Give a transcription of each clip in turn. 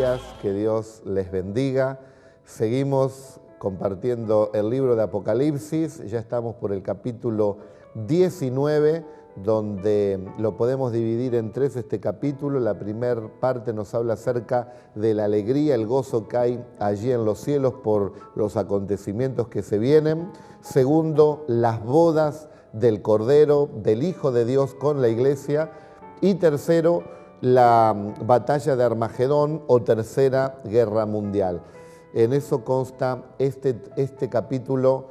días, que Dios les bendiga. Seguimos compartiendo el libro de Apocalipsis, ya estamos por el capítulo 19, donde lo podemos dividir en tres este capítulo. La primera parte nos habla acerca de la alegría, el gozo que hay allí en los cielos por los acontecimientos que se vienen. Segundo, las bodas del Cordero, del Hijo de Dios con la iglesia. Y tercero, la batalla de Armagedón o Tercera Guerra Mundial. En eso consta este capítulo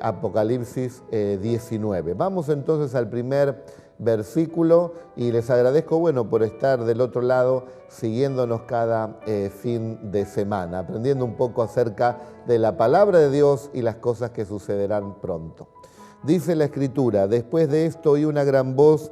Apocalipsis 19. Vamos entonces al primer versículo y les agradezco por estar del otro lado siguiéndonos cada fin de semana, aprendiendo un poco acerca de la palabra de Dios y las cosas que sucederán pronto. Dice la Escritura: después de esto oí una gran voz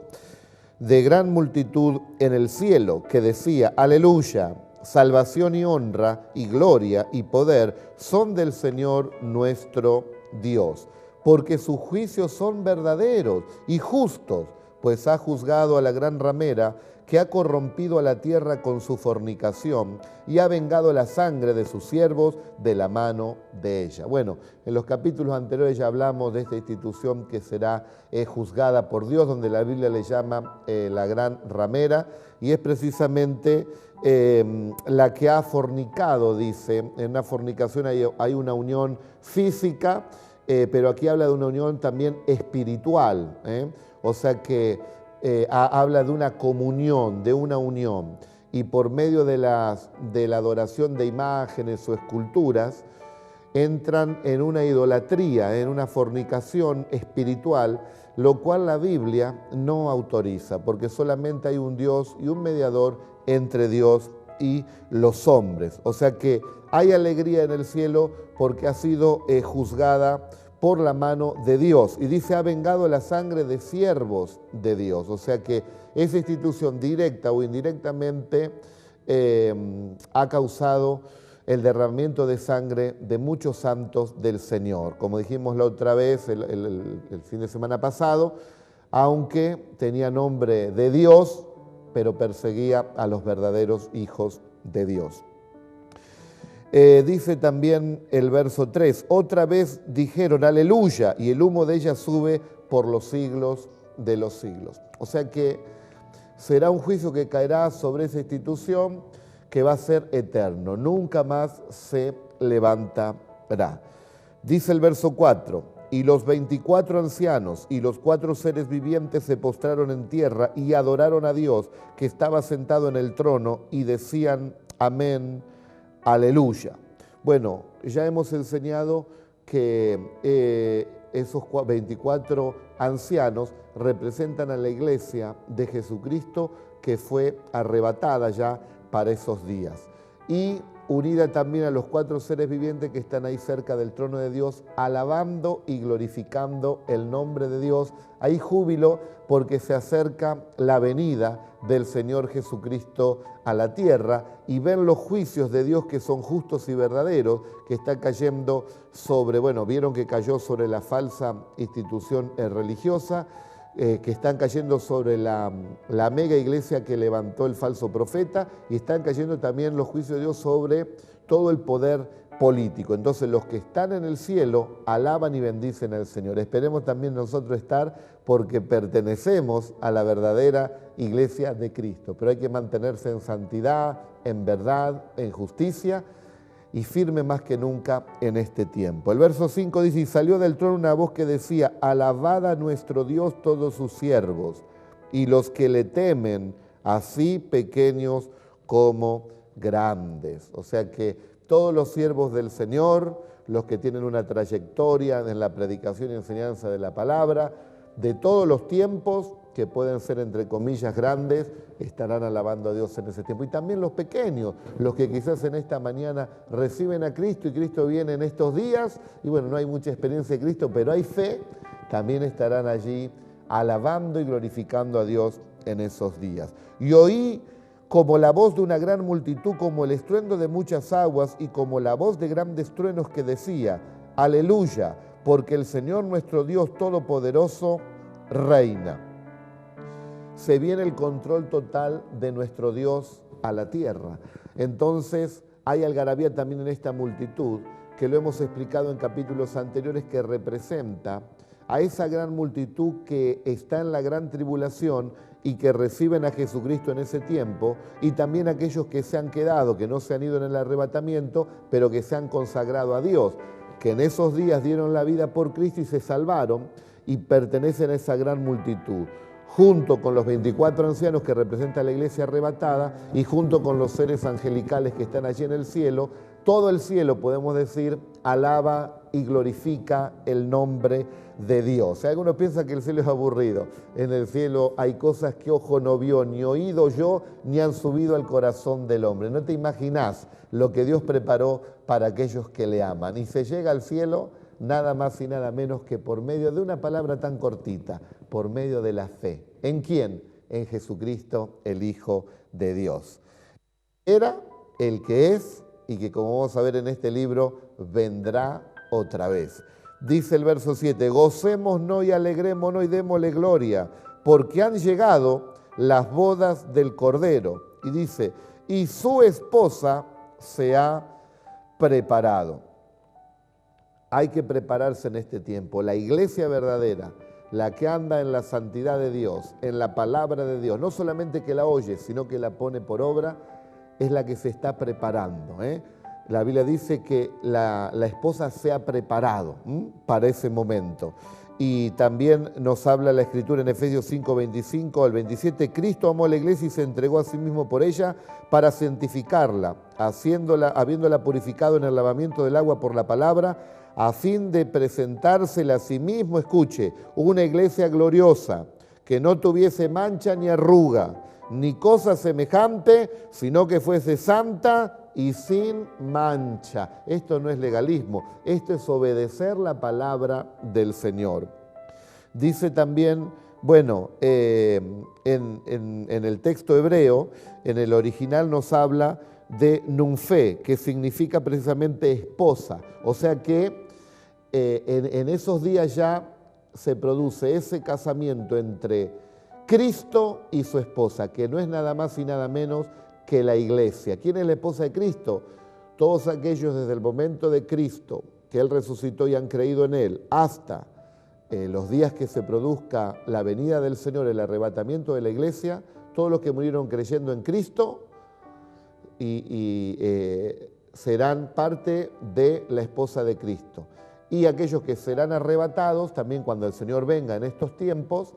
de gran multitud en el cielo que decía: Aleluya, salvación y honra y gloria y poder son del Señor nuestro Dios, porque sus juicios son verdaderos y justos, pues ha juzgado a la gran ramera que ha corrompido a la tierra con su fornicación y ha vengado la sangre de sus siervos de la mano de ella. En los capítulos anteriores ya hablamos de esta institución que será juzgada por Dios, donde la Biblia le llama la gran ramera, y es precisamente la que ha fornicado, dice. En una fornicación hay una unión física, pero aquí habla de una unión también espiritual, o sea que habla de una comunión, de una unión, y por medio de la adoración de imágenes o esculturas, entran en una idolatría, en una fornicación espiritual, lo cual la Biblia no autoriza, porque solamente hay un Dios y un mediador entre Dios y los hombres. O sea que hay alegría en el cielo porque ha sido juzgada por la mano de Dios. Y dice: ha vengado la sangre de siervos de Dios. O sea que esa institución, directa o indirectamente, ha causado el derramamiento de sangre de muchos santos del Señor. Como dijimos la otra vez, el fin de semana pasado, aunque tenía nombre de Dios, pero perseguía a los verdaderos hijos de Dios. Dice también el verso 3, otra vez dijeron aleluya, y el humo de ella sube por los siglos de los siglos. O sea que será un juicio que caerá sobre esa institución que va a ser eterno, nunca más se levantará. Dice el verso 4, y los 24 ancianos y los 4 seres vivientes se postraron en tierra y adoraron a Dios que estaba sentado en el trono y decían amén, aleluya. Ya hemos enseñado que esos 24 ancianos representan a la iglesia de Jesucristo que fue arrebatada ya para esos días. Y unida también a los 4 seres vivientes que están ahí cerca del trono de Dios, alabando y glorificando el nombre de Dios. Hay júbilo porque se acerca la venida del Señor Jesucristo a la tierra y ven los juicios de Dios que son justos y verdaderos, que están cayendo sobre, vieron que cayó sobre la falsa institución religiosa, que están cayendo sobre la mega iglesia que levantó el falso profeta, y están cayendo también los juicios de Dios sobre todo el poder político. Entonces los que están en el cielo alaban y bendicen al Señor. Esperemos también nosotros estar, porque pertenecemos a la verdadera iglesia de Cristo, pero hay que mantenerse en santidad, en verdad, en justicia, y firme más que nunca en este tiempo. El verso 5 dice: y salió del trono una voz que decía: alabad a nuestro Dios todos sus siervos, y los que le temen, así pequeños como grandes. O sea que todos los siervos del Señor, los que tienen una trayectoria en la predicación y enseñanza de la palabra, de todos los tiempos, que pueden ser entre comillas grandes, estarán alabando a Dios en ese tiempo. Y también los pequeños, los que quizás en esta mañana reciben a Cristo y Cristo viene en estos días, y no hay mucha experiencia de Cristo, pero hay fe, también estarán allí alabando y glorificando a Dios en esos días. Y oí como la voz de una gran multitud, como el estruendo de muchas aguas y como la voz de grandes truenos que decía: aleluya, porque el Señor nuestro Dios Todopoderoso reina. Se viene el control total de nuestro Dios a la tierra. Entonces hay algarabía también en esta multitud, que lo hemos explicado en capítulos anteriores, que representa a esa gran multitud que está en la gran tribulación y que reciben a Jesucristo en ese tiempo, y también aquellos que se han quedado, que no se han ido en el arrebatamiento, pero que se han consagrado a Dios, que en esos días dieron la vida por Cristo y se salvaron y pertenecen a esa gran multitud, junto con los 24 ancianos que representa la iglesia arrebatada y junto con los seres angelicales que están allí en el cielo. Todo el cielo, podemos decir, alaba y glorifica el nombre de Dios. Algunos piensan que el cielo es aburrido. En el cielo hay cosas que ojo no vio, ni oído yo, ni han subido al corazón del hombre. No te imaginás lo que Dios preparó para aquellos que le aman. Y se llega al cielo nada más y nada menos que por medio de una palabra tan cortita, por medio de la fe. ¿En quién? En Jesucristo, el Hijo de Dios. Era el que es y que, como vamos a ver en este libro, vendrá otra vez. Dice el verso 7, gocémonos y alegrémonos y démosle gloria, porque han llegado las bodas del Cordero. Y dice, y su esposa se ha preparado. Hay que prepararse en este tiempo. La iglesia verdadera, la que anda en la santidad de Dios, en la palabra de Dios, no solamente que la oye, sino que la pone por obra, es la que se está preparando. La Biblia dice que la esposa se ha preparado para ese momento. Y también nos habla la Escritura en Efesios 5, 25 al 27, Cristo amó a la iglesia y se entregó a sí mismo por ella para santificarla, habiéndola purificado en el lavamiento del agua por la palabra, a fin de presentársela a sí mismo, escuche, una iglesia gloriosa, que no tuviese mancha ni arruga, ni cosa semejante, sino que fuese santa y sin mancha. Esto no es legalismo, esto es obedecer la palabra del Señor. Dice también, bueno, en el texto hebreo, en el original nos habla de nunfe, que significa precisamente esposa. O sea que en esos días ya se produce ese casamiento entre Cristo y su esposa, que no es nada más y nada menos que la iglesia. ¿Quién es la esposa de Cristo? Todos aquellos desde el momento de Cristo, que Él resucitó y han creído en Él, hasta los días que se produzca la venida del Señor, el arrebatamiento de la iglesia, todos los que murieron creyendo en Cristo serán parte de la esposa de Cristo. Y aquellos que serán arrebatados, también cuando el Señor venga en estos tiempos,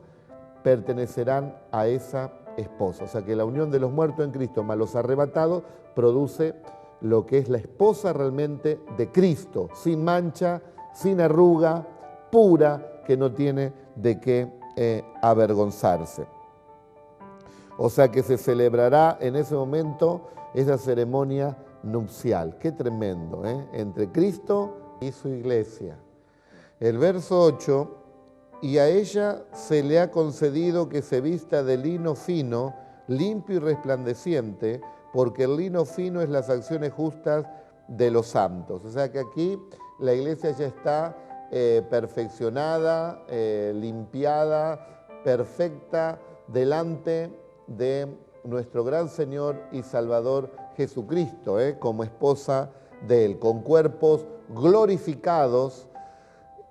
pertenecerán a esa esposa. O sea que la unión de los muertos en Cristo más los arrebatados produce lo que es la esposa realmente de Cristo, sin mancha, sin arruga, pura, que no tiene de qué avergonzarse. O sea que se celebrará en ese momento esa ceremonia nupcial. Qué tremendo, entre Cristo y su iglesia. El verso 8, y a ella se le ha concedido que se vista de lino fino, limpio y resplandeciente, porque el lino fino es las acciones justas de los santos. O sea que aquí la iglesia ya está perfeccionada, limpiada, perfecta, delante de nuestro gran Señor y Salvador Jesucristo, como esposa de Él, con cuerpos glorificados,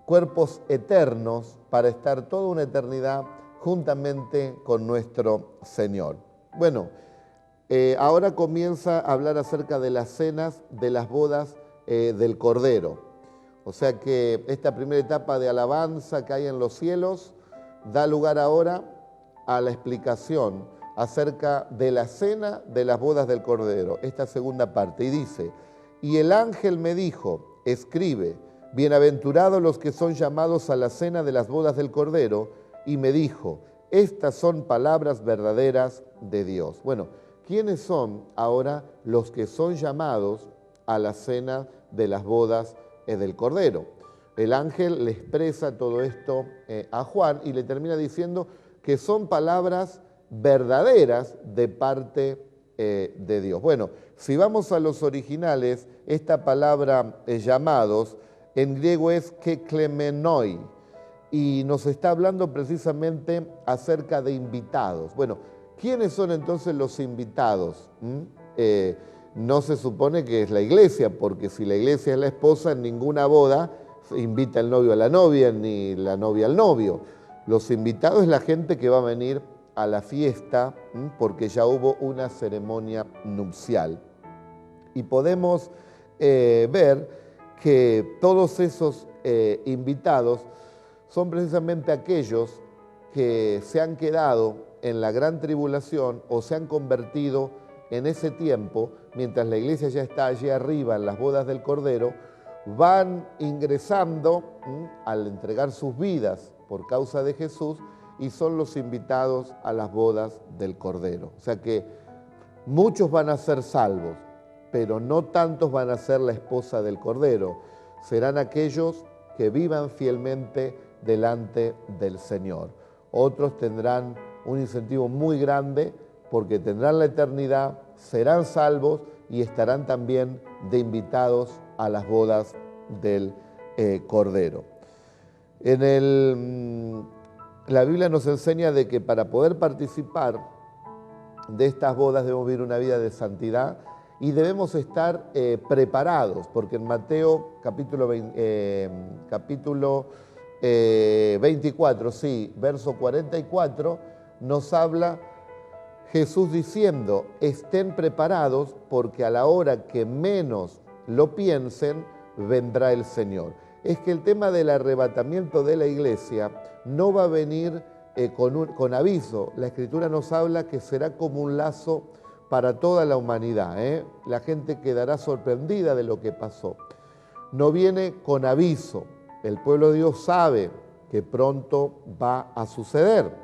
cuerpos eternos, para estar toda una eternidad juntamente con nuestro Señor. Bueno, ahora comienza a hablar acerca de las cenas de las bodas del Cordero. O sea que esta primera etapa de alabanza que hay en los cielos da lugar ahora a la explicación acerca de la cena de las bodas del Cordero, esta segunda parte. Y dice, y el ángel me dijo, escribe, bienaventurados los que son llamados a la cena de las bodas del Cordero, y me dijo, estas son palabras verdaderas de Dios. Bueno, ¿quiénes son ahora los que son llamados a la cena de las bodas del Cordero? El ángel le expresa todo esto a Juan y le termina diciendo que son palabras verdaderas de parte de Dios. Bueno, si vamos a los originales, esta palabra llamados en griego es keklemenoi y nos está hablando precisamente acerca de invitados. Bueno, ¿quiénes son entonces los invitados? no se supone que es la iglesia, porque si la iglesia es la esposa, en ninguna boda invita el novio a la novia, ni la novia al novio. Los invitados es la gente que va a venir a la fiesta, porque ya hubo una ceremonia nupcial. Y podemos ver que todos esos invitados son precisamente aquellos que se han quedado en la gran tribulación o se han convertido en ese tiempo, mientras la iglesia ya está allí arriba en las bodas del Cordero, van ingresando al entregar sus vidas por causa de Jesús y son los invitados a las bodas del Cordero. O sea que muchos van a ser salvos, pero no tantos van a ser la esposa del Cordero. Serán aquellos que vivan fielmente delante del Señor. Otros tendrán un incentivo muy grande porque tendrán la eternidad, serán salvos y estarán también de invitados a las bodas del Cordero. La Biblia nos enseña de que para poder participar de estas bodas debemos vivir una vida de santidad y debemos estar preparados, porque en Mateo capítulo 24, sí, verso 44, nos habla Jesús diciendo, estén preparados porque a la hora que menos lo piensen, vendrá el Señor. Es que el tema del arrebatamiento de la iglesia no va a venir con aviso. La Escritura nos habla que será como un lazo para toda la humanidad. La gente quedará sorprendida de lo que pasó. No viene con aviso. El pueblo de Dios sabe que pronto va a suceder.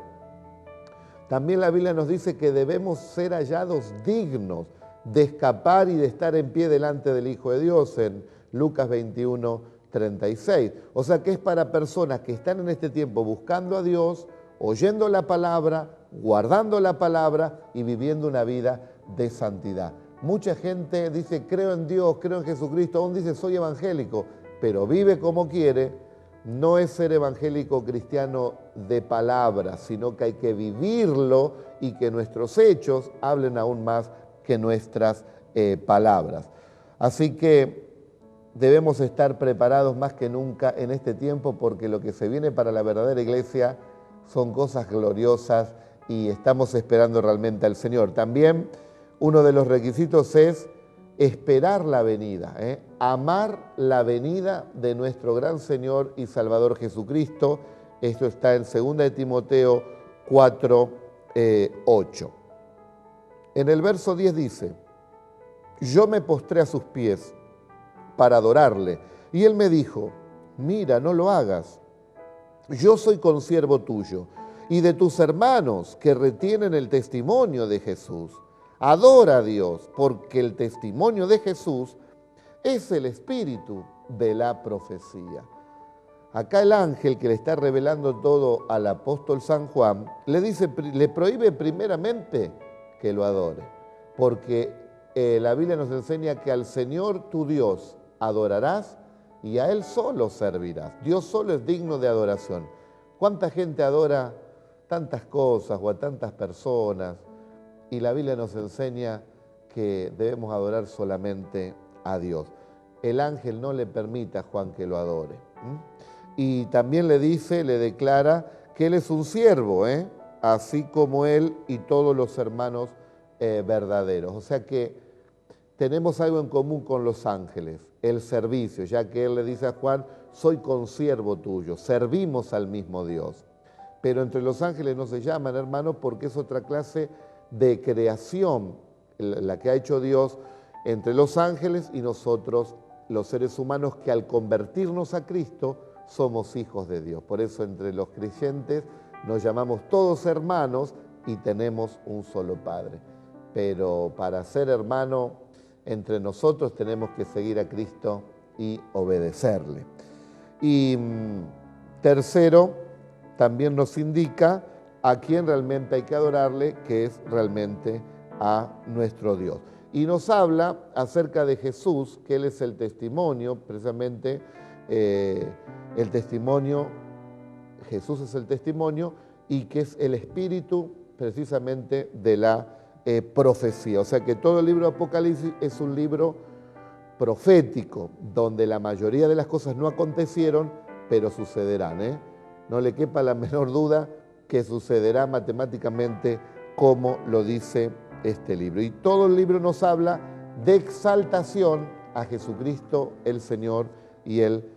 También la Biblia nos dice que debemos ser hallados dignos de escapar y de estar en pie delante del Hijo de Dios en Lucas 21, 36. O sea que es para personas que están en este tiempo buscando a Dios, oyendo la palabra, guardando la palabra y viviendo una vida de santidad. Mucha gente dice, creo en Dios, creo en Jesucristo, aún dice, soy evangélico, pero vive como quiere. No es ser evangélico cristiano de palabra, sino que hay que vivirlo y que nuestros hechos hablen aún más que nuestras palabras. Así que debemos estar preparados más que nunca en este tiempo porque lo que se viene para la verdadera iglesia son cosas gloriosas y estamos esperando realmente al Señor. También uno de los requisitos es esperar la venida, amar la venida de nuestro gran Señor y Salvador Jesucristo. Esto está en 2 de Timoteo 4, 8. En el verso 10 dice, yo me postré a sus pies para adorarle, y él me dijo, mira, no lo hagas, yo soy consiervo tuyo y de tus hermanos que retienen el testimonio de Jesús. Adora a Dios, porque el testimonio de Jesús es el espíritu de la profecía. Acá el ángel que le está revelando todo al apóstol San Juan, le prohíbe primeramente que lo adore, porque la Biblia nos enseña que al Señor tu Dios adorarás y a Él solo servirás. Dios solo es digno de adoración. ¿Cuánta gente adora tantas cosas o a tantas personas? Y la Biblia nos enseña que debemos adorar solamente a Dios. El ángel no le permite a Juan que lo adore. Y también le declara que él es un siervo, así como él y todos los hermanos verdaderos. O sea que tenemos algo en común con los ángeles, el servicio, ya que él le dice a Juan, soy consiervo tuyo, servimos al mismo Dios. Pero entre los ángeles no se llaman hermanos porque es otra clase de creación, la que ha hecho Dios entre los ángeles y nosotros, los seres humanos, que al convertirnos a Cristo somos hijos de Dios. Por eso entre los creyentes nos llamamos todos hermanos y tenemos un solo Padre. Pero para ser hermano entre nosotros tenemos que seguir a Cristo y obedecerle. Y tercero, también nos indica a quién realmente hay que adorarle, que es realmente a nuestro Dios. Y nos habla acerca de Jesús, que Él es el testimonio, precisamente el testimonio, Jesús es el testimonio y que es el espíritu precisamente de la profecía. O sea que todo el libro de Apocalipsis es un libro profético, donde la mayoría de las cosas no acontecieron, pero sucederán. No le quepa la menor duda que sucederá matemáticamente como lo dice este libro. Y todo el libro nos habla de exaltación a Jesucristo, el Señor y el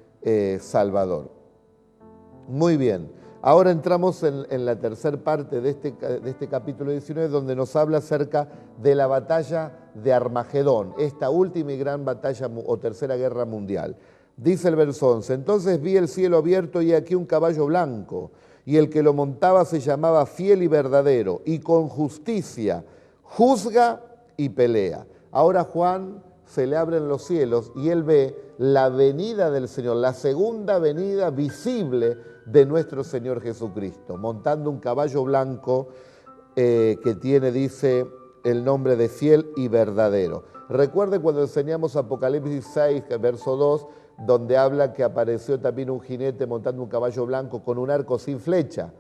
Salvador. Muy bien, ahora entramos en la tercera parte de este capítulo 19, donde nos habla acerca de la batalla de Armagedón, esta última y gran batalla o tercera guerra mundial. Dice el verso 11, entonces vi el cielo abierto y aquí un caballo blanco, y el que lo montaba se llamaba Fiel y Verdadero, y con justicia juzga y pelea. Ahora Juan se le abren los cielos y él ve la venida del Señor, la segunda venida visible de nuestro Señor Jesucristo, montando un caballo blanco que tiene, dice, el nombre de Fiel y Verdadero. Recuerde cuando enseñamos Apocalipsis 6, verso 2, donde habla que apareció también un jinete montando un caballo blanco con un arco sin flecha.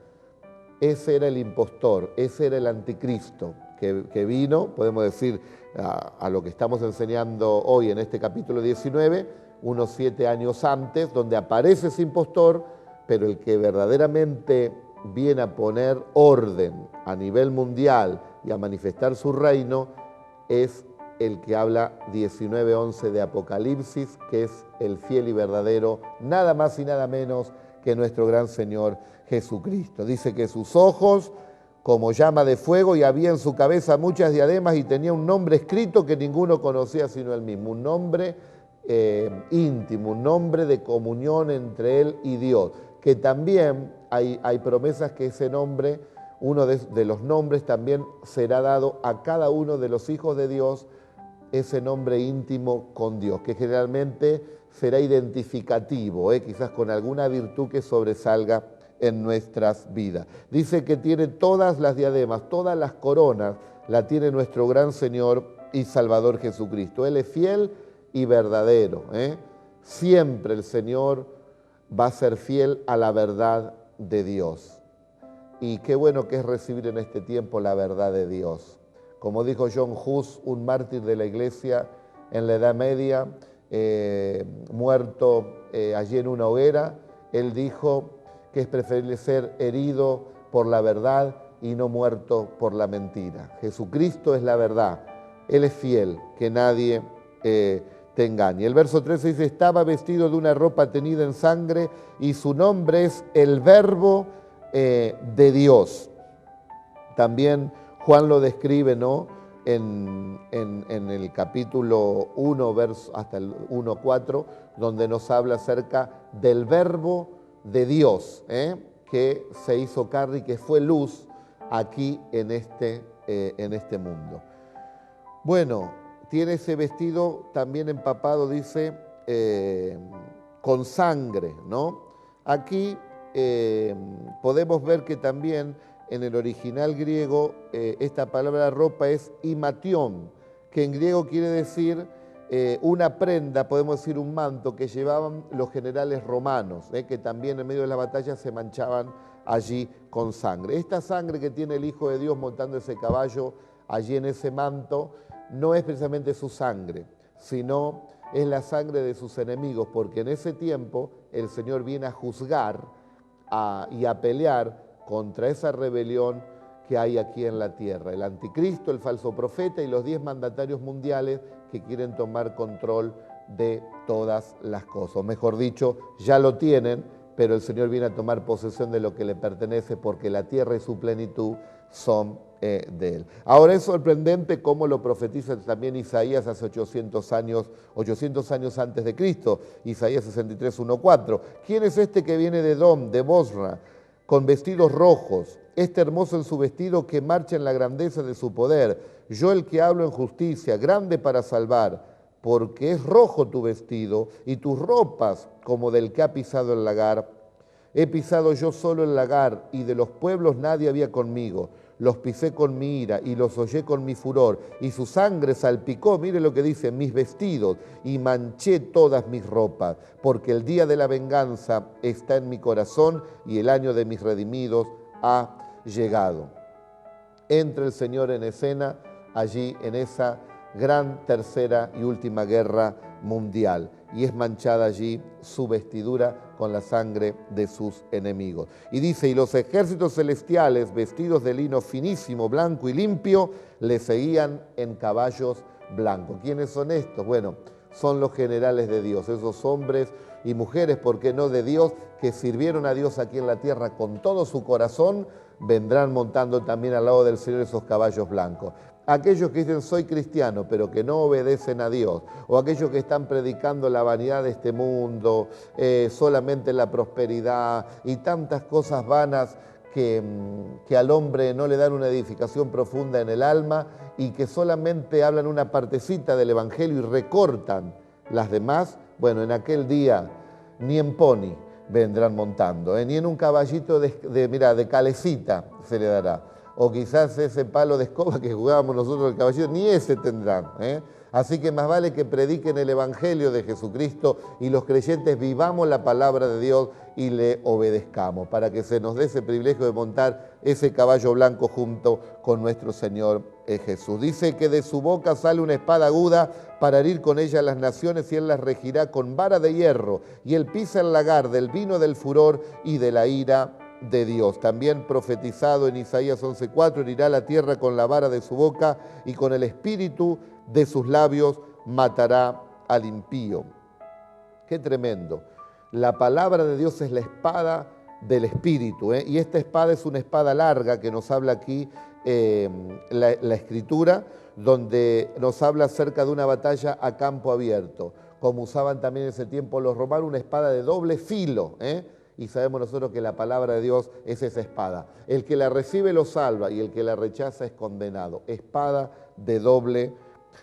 Ese era el impostor, ese era el anticristo que vino, podemos decir, a lo que estamos enseñando hoy en este capítulo 19, unos 7 años antes, donde aparece ese impostor, pero el que verdaderamente viene a poner orden a nivel mundial y a manifestar su reino es el que habla 19:11 de Apocalipsis, que es el fiel y verdadero, nada más y nada menos que nuestro gran Señor Jesucristo. Dice que sus ojos como llama de fuego y había en su cabeza muchas diademas y tenía un nombre escrito que ninguno conocía sino él mismo, un nombre íntimo, un nombre de comunión entre él y Dios, que también hay promesas que ese nombre, uno de los nombres también será dado a cada uno de los hijos de Dios, ese nombre íntimo con Dios, que generalmente será identificativo, quizás con alguna virtud que sobresalga en nuestras vidas. Dice que tiene todas las diademas, todas las coronas, la tiene nuestro gran Señor y Salvador Jesucristo. Él es fiel y verdadero. Siempre el Señor va a ser fiel a la verdad de Dios. Y qué bueno que es recibir en este tiempo la verdad de Dios. Como dijo John Hus, un mártir de la iglesia en la Edad Media, muerto allí en una hoguera, él dijo que es preferible ser herido por la verdad y no muerto por la mentira. Jesucristo es la verdad, Él es fiel, que nadie te engañe. El verso 13 dice, estaba vestido de una ropa tenida en sangre y su nombre es el Verbo de Dios. También Juan lo describe, ¿no?, en el capítulo 1, verso, hasta el 1:4, donde nos habla acerca del Verbo de Dios, que se hizo carne y que fue luz aquí en este mundo. Bueno, tiene ese vestido también empapado, dice, con sangre, ¿no? Aquí podemos ver que también en el original griego esta palabra ropa es imatión, que en griego quiere decir una prenda, podemos decir un manto que llevaban los generales romanos, que también en medio de la batalla se manchaban allí con sangre. Esta sangre que tiene el Hijo de Dios montando ese caballo allí en ese manto no es precisamente su sangre, sino es la sangre de sus enemigos, porque en ese tiempo el Señor viene a juzgar y a pelear contra esa rebelión que hay aquí en la tierra. El anticristo, el falso profeta y los 10 mandatarios mundiales que quieren tomar control de todas las cosas. O mejor dicho, ya lo tienen, pero el Señor viene a tomar posesión de lo que le pertenece porque la tierra y su plenitud son de Él. Ahora es sorprendente cómo lo profetiza también Isaías hace 800 años antes de Cristo, Isaías 63, 1:4. ¿Quién es este que viene de Edom, de Bosra, con vestidos rojos? Este hermoso en su vestido que marcha en la grandeza de su poder. Yo el que hablo en justicia, grande para salvar, porque es rojo tu vestido y tus ropas como del que ha pisado el lagar. He pisado yo solo el lagar y de los pueblos nadie había conmigo. Los pisé con mi ira y los hollé con mi furor y su sangre salpicó, mire lo que dice, mis vestidos y manché todas mis ropas, porque el día de la venganza está en mi corazón y el año de mis redimidos ha llegado. Entra el Señor en escena allí en esa gran tercera y última guerra mundial. Y es manchada allí su vestidura con la sangre de sus enemigos. Y dice, y los ejércitos celestiales, vestidos de lino finísimo, blanco y limpio, le seguían en caballos blancos. ¿Quiénes son estos? Bueno, son los generales de Dios, esos hombres y mujeres, ¿por qué no de Dios?, que sirvieron a Dios aquí en la tierra con todo su corazón, vendrán montando también al lado del Señor esos caballos blancos. Aquellos que dicen soy cristiano, pero que no obedecen a Dios, o aquellos que están predicando la vanidad de este mundo, solamente la prosperidad y tantas cosas vanas que al hombre no le dan una edificación profunda en el alma y que solamente hablan una partecita del Evangelio y recortan las demás, bueno, en aquel día ni en pony vendrán montando, ni en un caballito de calecita se le dará. O quizás ese palo de escoba que jugábamos nosotros el caballito, ni ese tendrán. Así que más vale que prediquen el Evangelio de Jesucristo y los creyentes vivamos la palabra de Dios y le obedezcamos, para que se nos dé ese privilegio de montar ese caballo blanco junto con nuestro Señor Jesús. Dice que de su boca sale una espada aguda para herir con ella a las naciones y él las regirá con vara de hierro y él pisa el lagar del vino del furor y de la ira de Dios. También profetizado en Isaías 11:4, herirá la tierra con la vara de su boca y con el espíritu de sus labios matará al impío. Qué tremendo. La palabra de Dios es la espada del espíritu, y esta espada es una espada larga que nos habla aquí la Escritura, donde nos habla acerca de una batalla a campo abierto, como usaban también en ese tiempo los romanos, una espada de doble filo, y sabemos nosotros que la palabra de Dios es esa espada. El que la recibe lo salva y el que la rechaza es condenado. Espada de doble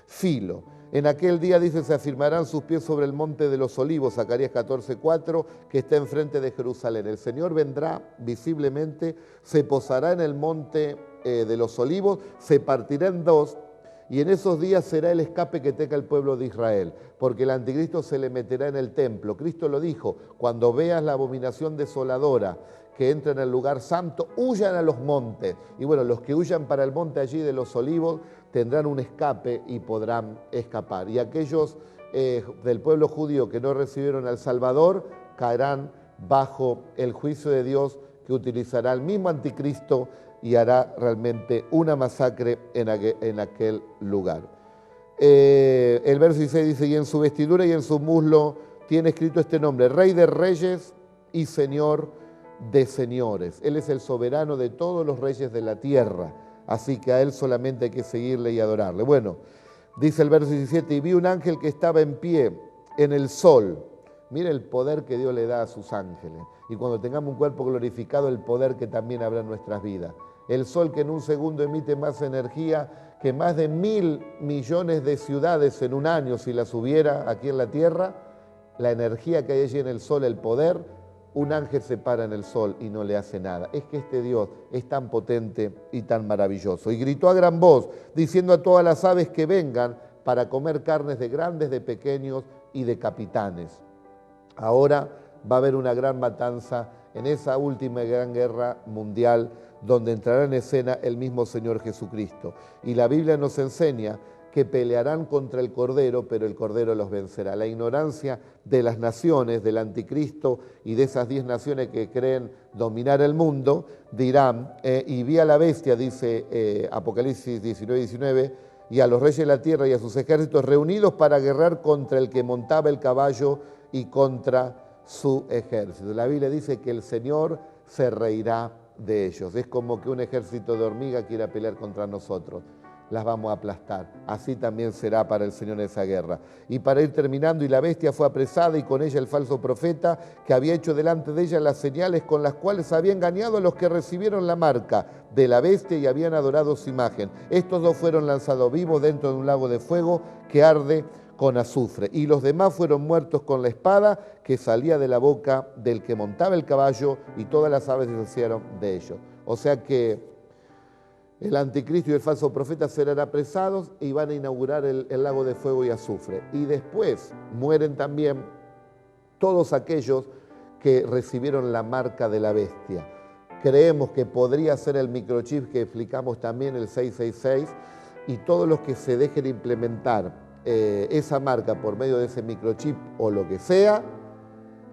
filo. En aquel día, dice, se afirmarán sus pies sobre el monte de los olivos, Zacarías 14:4, que está enfrente de Jerusalén. El Señor vendrá visiblemente, se posará en el monte de los olivos, se partirá en dos, y en esos días será el escape que tenga el pueblo de Israel, porque el anticristo se le meterá en el templo. Cristo lo dijo, cuando veas la abominación desoladora que entra en el lugar santo, huyan a los montes. Y bueno, los que huyan para el monte allí de los olivos tendrán un escape y podrán escapar. Y aquellos del pueblo judío que no recibieron al Salvador caerán bajo el juicio de Dios, que utilizará el mismo anticristo y hará realmente una masacre en aquel lugar. El verso 16 dice, y en su vestidura y en su muslo tiene escrito este nombre, Rey de Reyes y Señor de señores. Él es el soberano de todos los reyes de la tierra, así que a Él solamente hay que seguirle y adorarle. Bueno, dice el verso 17, y vi un ángel que estaba en pie en el sol. Mire el poder que Dios le da a sus ángeles. Y cuando tengamos un cuerpo glorificado, el poder que también habrá en nuestras vidas. El sol que en un segundo emite más energía que más de 1.000 millones de ciudades en un año, si las hubiera aquí en la tierra, la energía que hay allí en el sol, el poder, un ángel se para en el sol y no le hace nada. Es que este Dios es tan potente y tan maravilloso. Y gritó a gran voz, diciendo a todas las aves que vengan para comer carnes de grandes, de pequeños y de capitanes. Ahora va a haber una gran matanza en esa última gran guerra mundial, donde entrará en escena el mismo Señor Jesucristo. Y la Biblia nos enseña que pelearán contra el Cordero, pero el Cordero los vencerá. La ignorancia de las naciones, del anticristo y de esas 10 naciones que creen dominar el mundo, dirán, y vi a la bestia, dice Apocalipsis 19:19, y a los reyes de la tierra y a sus ejércitos reunidos para guerrear contra el que montaba el caballo y contra su ejército. La Biblia dice que el Señor se reirá de ellos. Es como que un ejército de hormigas quiera pelear contra nosotros. Las vamos a aplastar. Así también será para el Señor esa guerra. Y para ir terminando, y la bestia fue apresada y con ella el falso profeta que había hecho delante de ella las señales con las cuales había engañado a los que recibieron la marca de la bestia y habían adorado su imagen. Estos dos fueron lanzados vivos dentro de un lago de fuego que arde con azufre. Y los demás fueron muertos con la espada que salía de la boca del que montaba el caballo y todas las aves deshicieron de ellos. O sea que el anticristo y el falso profeta serán apresados y van a inaugurar el lago de fuego y azufre. Y después mueren también todos aquellos que recibieron la marca de la bestia. Creemos que podría ser el microchip que explicamos también, el 666, y todos los que se dejen implementar esa marca por medio de ese microchip o lo que sea,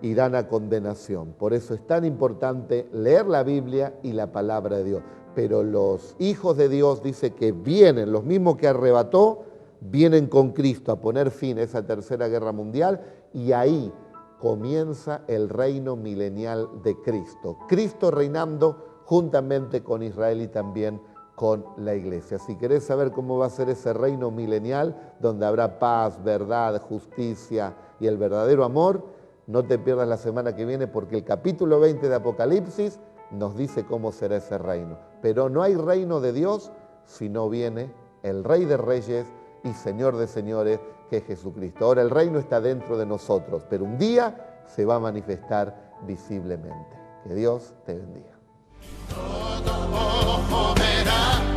irán a condenación. Por eso es tan importante leer la Biblia y la palabra de Dios. Pero los hijos de Dios, dice que vienen, los mismos que arrebató, vienen con Cristo a poner fin a esa tercera guerra mundial, y ahí comienza el reino milenial de Cristo. Cristo reinando juntamente con Israel y también con la iglesia. Si querés saber cómo va a ser ese reino milenial, donde habrá paz, verdad, justicia y el verdadero amor, no te pierdas la semana que viene, porque el capítulo 20 de Apocalipsis nos dice cómo será ese reino. Pero no hay reino de Dios si no viene el Rey de Reyes y Señor de Señores, que es Jesucristo. Ahora el reino está dentro de nosotros, pero un día se va a manifestar visiblemente. Que Dios te bendiga. Todo ojo verá